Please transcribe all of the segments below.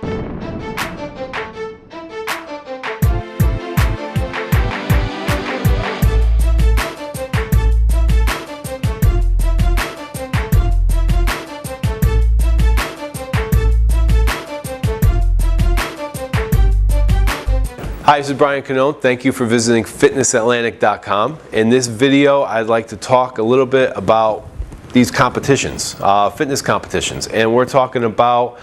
Hi, this is Brian Cannone. Thank you for visiting FitnessAtlantic.com. In this video, I'd like to talk a little bit about these competitions, fitness competitions, and we're talking about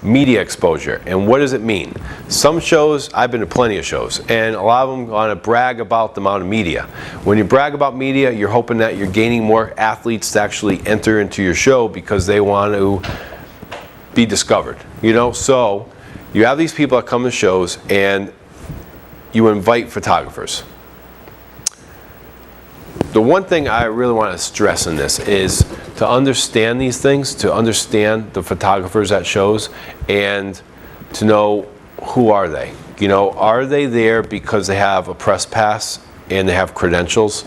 media exposure and what does it mean. Some shows, I've been to plenty of shows, and a lot of them want to brag about the amount of media. When you brag about media, you're hoping that you're gaining more athletes to actually enter into your show because they want to be discovered, you know? So you have these people that come to shows and you invite photographers. The one thing I really want to stress in this is to understand these things, to understand the photographers at shows, and to know who are they. You know, are they there because they have a press pass and they have credentials?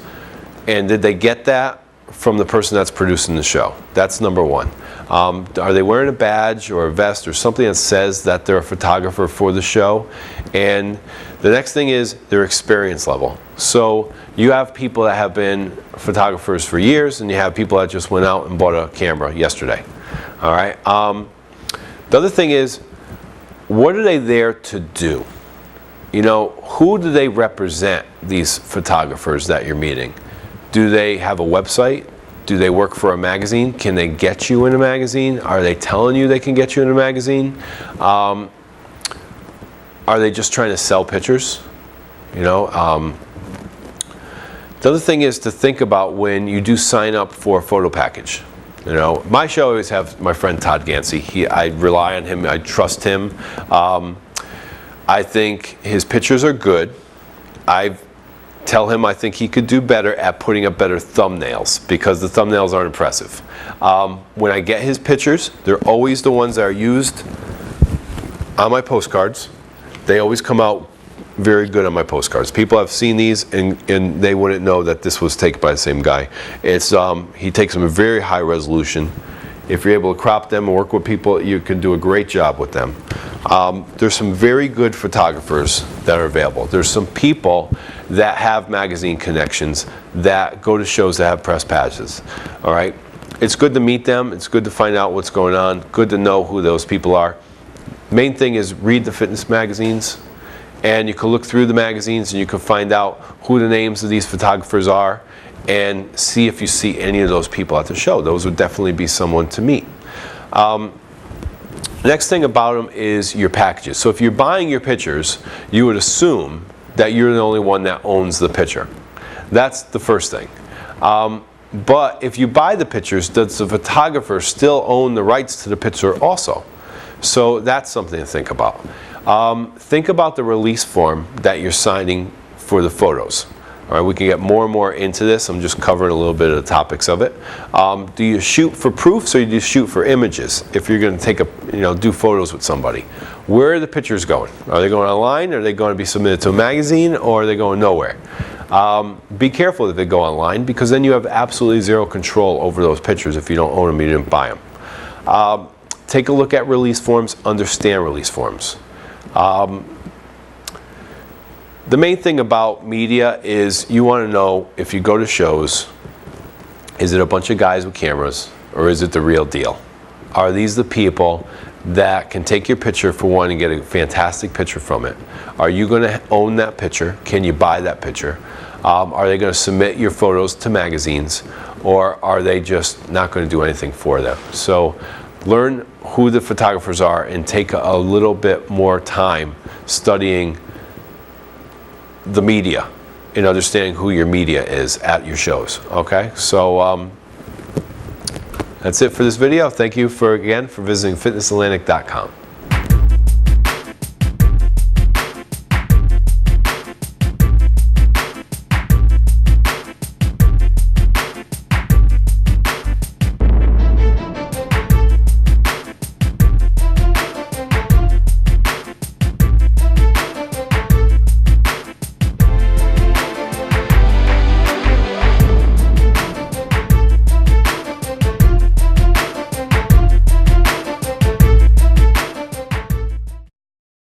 And did they get that from the person that's producing the show? That's number one. Are they wearing a badge or a vest or something that says that they're a photographer for the show? And the next thing is their experience level. So you have people that have been photographers for years, and you have people that just went out and bought a camera yesterday. All right. The other thing is, what are they there to do? You know, who do they represent, these photographers that you're meeting? Do they have a website? Do they work for a magazine? Can they get you in a magazine? Are they telling you they can get you in a magazine? Are they just trying to sell pictures? You know, the other thing is to think about when you do sign up for a photo package. You know, my show always have my friend Todd Gansey. I rely on him. I trust him. I think his pictures are good. Tell him I think he could do better at putting up better thumbnails because the thumbnails aren't impressive. When I get his pictures, they're always the ones that are used on my postcards. They always come out very good on my postcards. People have seen these and they wouldn't know that this was taken by the same guy. It's he takes them in very high resolution. If you're able to crop them and work with people, you can do a great job with them. There's some very good photographers that are available. There's some people that have magazine connections that go to shows that have press passes. All right, it's good to meet them. It's good to find out what's going on. Good to know who those people are. Main thing is read the fitness magazines, and you can look through the magazines and you can find out who the names of these photographers are and see if you see any of those people at the show. Those would definitely be someone to meet. Next thing about them is your packages. So if you're buying your pictures, you would assume that you're the only one that owns the picture. That's the first thing. But if you buy the pictures, does the photographer still own the rights to the picture also? So that's something to think about. Think about the release form that you're signing for the photos. All right, we can get more and more into this. I'm just covering a little bit of the topics of it. Do you shoot for proofs or do you shoot for images? If you're going to take do photos with somebody, where are the pictures going? Are they going online? Are they going to be submitted to a magazine, or are they going nowhere? Be careful if they go online, because then you have absolutely zero control over those pictures if you don't own them, you didn't buy them. Take a look at release forms. Understand release forms. The main thing about media is you want to know, if you go to shows, is it a bunch of guys with cameras or is it the real deal? Are these the people that can take your picture for one and get a fantastic picture from it? Are you going to own that picture? Can you buy that picture? Are they going to submit your photos to magazines, or are they just not going to do anything for them? So learn who the photographers are and take a little bit more time studying the media and understanding who your media is at your shows. Okay, so that's it for this video. Thank you again for visiting FitnessAtlantic.com.